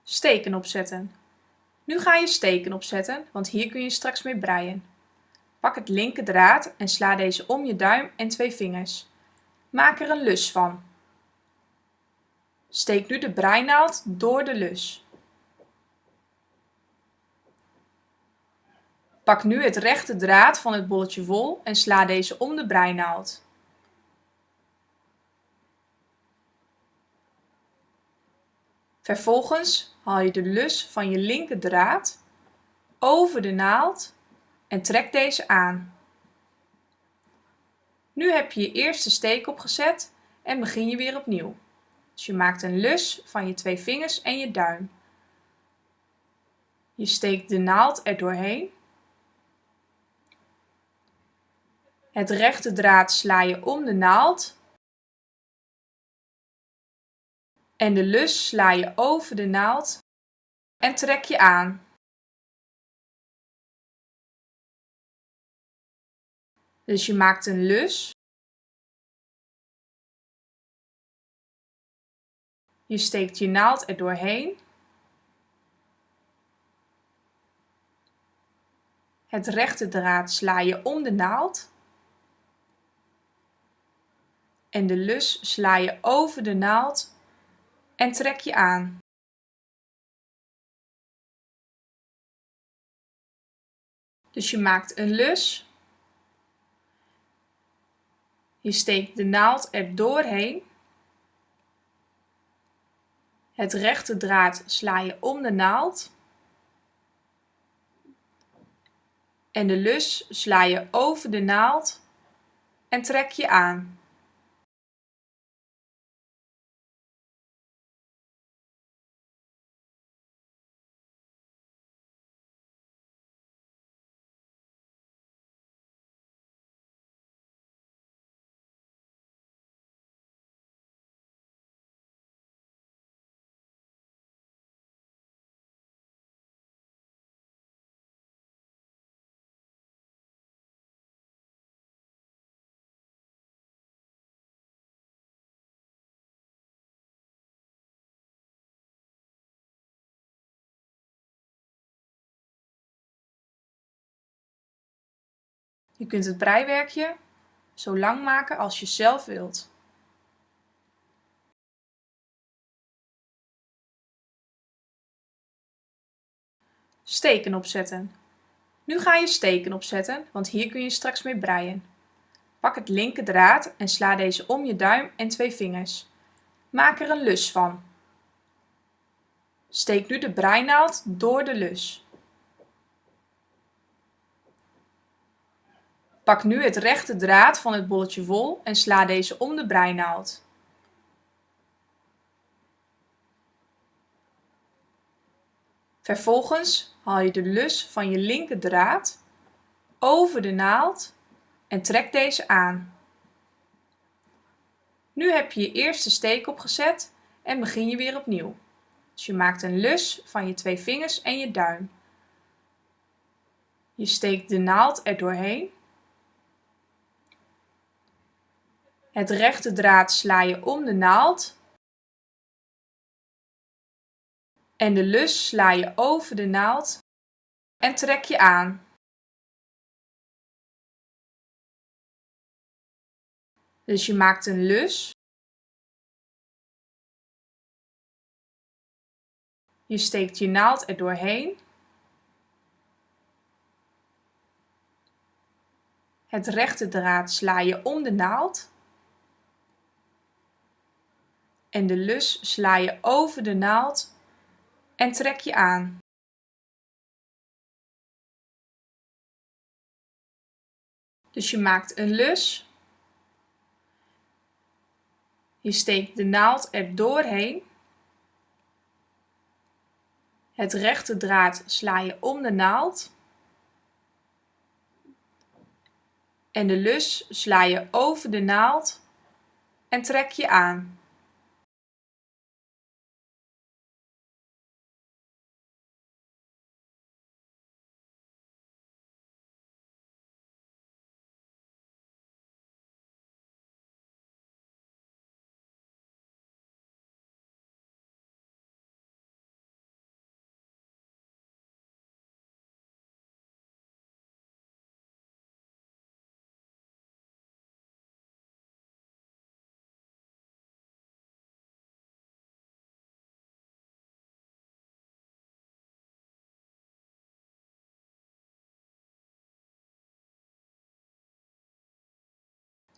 Steken opzetten. Nu ga je steken opzetten, want hier kun je straks mee breien. Pak het linker draad en sla deze om je duim en 2 vingers. Maak er een lus van. Steek nu de breinaald door de lus. Pak nu het rechte draad van het bolletje wol en sla deze om de breinaald. Vervolgens haal je de lus van je linker draad over de naald en trek deze aan. Nu heb je je eerste steek opgezet en begin je weer opnieuw. Dus je maakt een lus van je 2 vingers en je duim. Je steekt de naald er doorheen. Het rechte draad sla je om de naald. En de lus sla je over de naald en trek je aan. Dus je maakt een lus. Je steekt je naald er doorheen. Het rechte draad sla je om de naald. En de lus sla je over de naald en trek je aan. Dus je maakt een lus. Je steekt de naald er doorheen. Het rechte draad sla je om de naald. En de lus sla je over de naald en trek je aan. Je kunt het breiwerkje zo lang maken als je zelf wilt. Steken opzetten. Nu ga je steken opzetten, want hier kun je straks mee breien. Pak het linker draad en sla deze om je duim en 2 vingers. Maak er een lus van. Steek nu de breinaald door de lus. Pak nu het rechte draad van het bolletje wol en sla deze om de breinaald. Vervolgens haal je de lus van je linker draad over de naald en trek deze aan. Nu heb je je eerste steek opgezet en begin je weer opnieuw. Dus je maakt een lus van je 2 vingers en je duim. Je steekt de naald er doorheen. Het rechte draad sla je om de naald. En de lus sla je over de naald en trek je aan. Dus je maakt een lus. Je steekt je naald er doorheen. Het rechte draad sla je om de naald. En de lus sla je over de naald en trek je aan. Dus je maakt een lus. Je steekt de naald er doorheen. Het rechte draad sla je om de naald. En de lus sla je over de naald en trek je aan.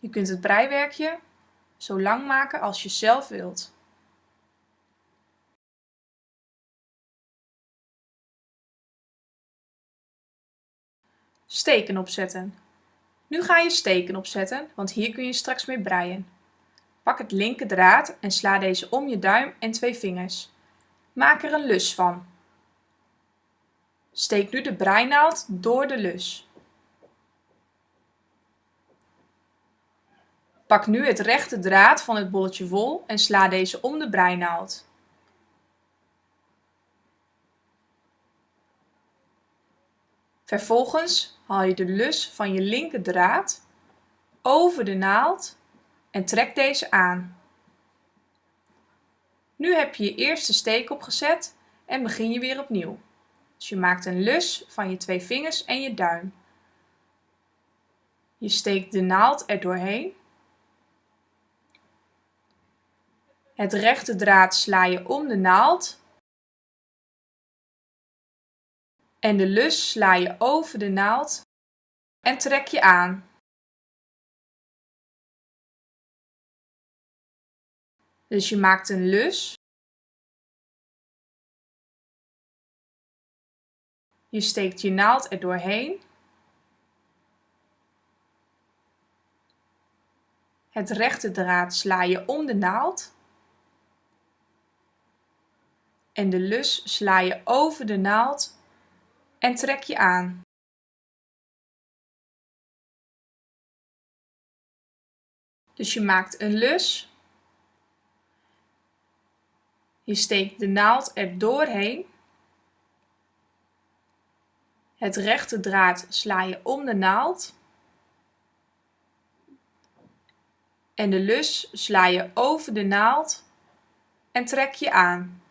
Je kunt het breiwerkje zo lang maken als je zelf wilt. Steken opzetten. Nu ga je steken opzetten, want hier kun je straks mee breien. Pak het linker draad en sla deze om je duim en 2 vingers. Maak er een lus van. Steek nu de breinaald door de lus. Pak nu het rechte draad van het bolletje wol en sla deze om de breinaald. Vervolgens haal je de lus van je linker draad over de naald en trek deze aan. Nu heb je je eerste steek opgezet en begin je weer opnieuw. Dus je maakt een lus van je 2 vingers en je duim. Je steekt de naald er doorheen. Het rechte draad sla je om de naald. En de lus sla je over de naald en trek je aan. Dus je maakt een lus. Je steekt je naald er doorheen. Het rechte draad sla je om de naald. En de lus sla je over de naald en trek je aan. Dus je maakt een lus. Je steekt de naald er doorheen. Het rechte draad sla je om de naald. En de lus sla je over de naald en trek je aan.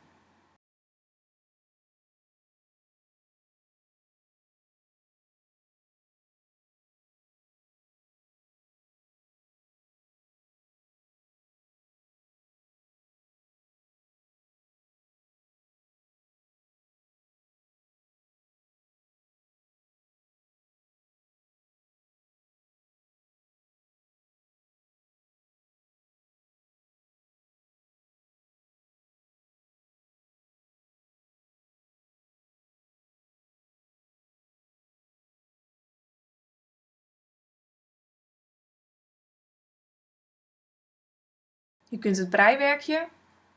Je kunt het breiwerkje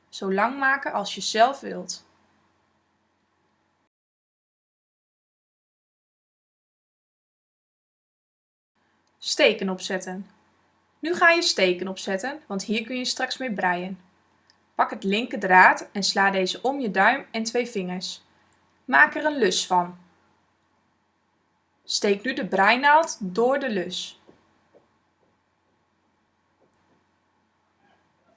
zo lang maken als je zelf wilt. Steken opzetten. Nu ga je steken opzetten, want hier kun je straks mee breien. Pak het linker draad en sla deze om je duim en 2 vingers. Maak er een lus van. Steek nu de breinaald door de lus.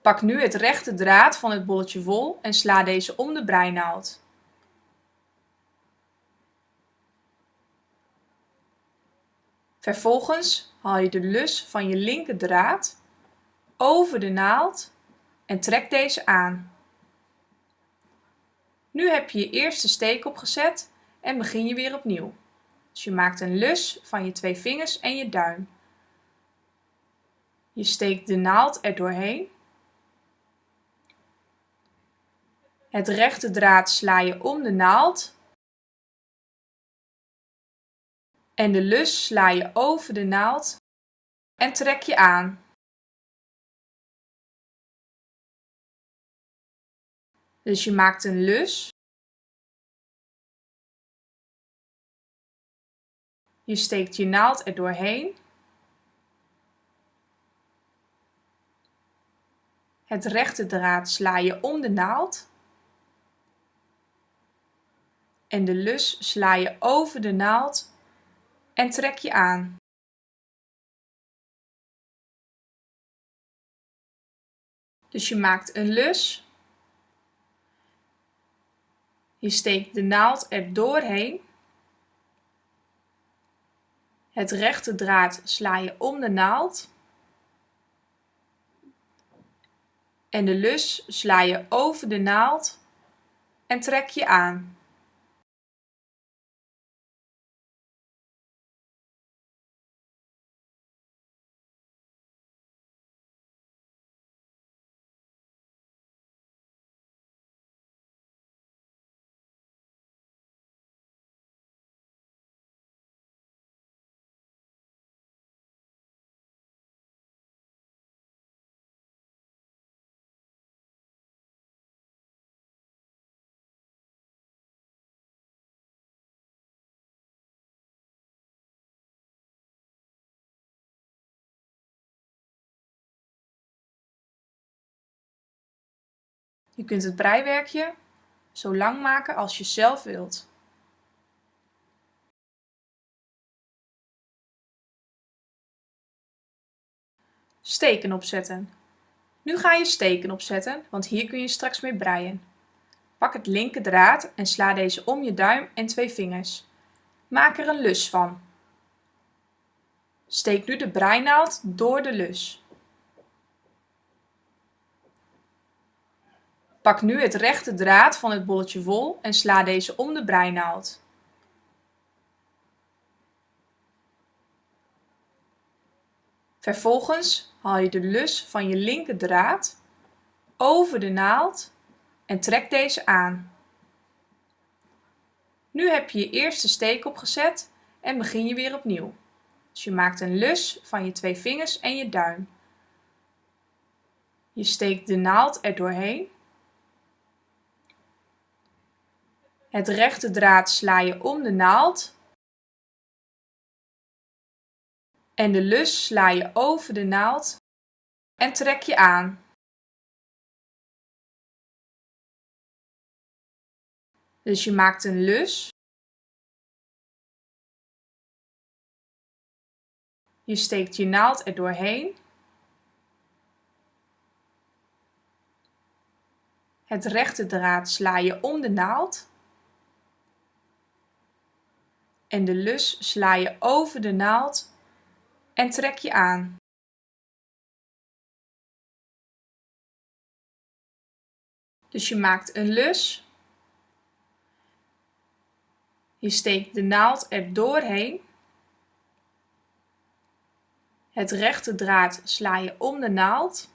Pak nu het rechte draad van het bolletje wol en sla deze om de breinaald. Vervolgens haal je de lus van je linker draad over de naald en trek deze aan. Nu heb je je eerste steek opgezet en begin je weer opnieuw. Dus je maakt een lus van je 2 vingers en je duim. Je steekt de naald er doorheen. Het rechte draad sla je om de naald. En de lus sla je over de naald en trek je aan. Dus je maakt een lus. Je steekt je naald er doorheen. Het rechte draad sla je om de naald. En de lus sla je over de naald en trek je aan. Dus je maakt een lus. Je steekt de naald er doorheen. Het rechte draad sla je om de naald. En de lus sla je over de naald en trek je aan. Je kunt het breiwerkje zo lang maken als je zelf wilt. Steken opzetten. Nu ga je steken opzetten, want hier kun je straks mee breien. Pak het linker draad en sla deze om je duim en 2 vingers. Maak er een lus van. Steek nu de breinaald door de lus. Pak nu het rechte draad van het bolletje wol en sla deze om de breinaald. Vervolgens haal je de lus van je linker draad over de naald en trek deze aan. Nu heb je je eerste steek opgezet en begin je weer opnieuw. Dus je maakt een lus van je 2 vingers en je duim. Je steekt de naald er doorheen. Het rechte draad sla je om de naald. En de lus sla je over de naald en trek je aan. Dus je maakt een lus. Je steekt je naald er doorheen. Het rechte draad sla je om de naald. En de lus sla je over de naald en trek je aan. Dus je maakt een lus. Je steekt de naald er doorheen. Het rechte draad sla je om de naald.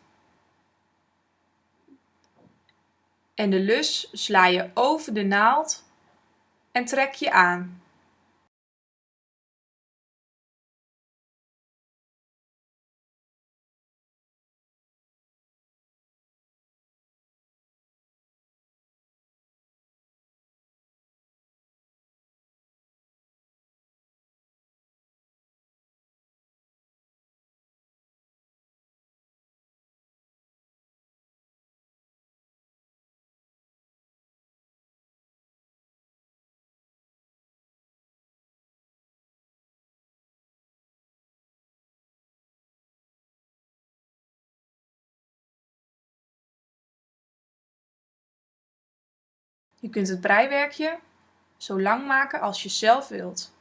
En de lus sla je over de naald en trek je aan. Je kunt het breiwerkje zo lang maken als je zelf wilt.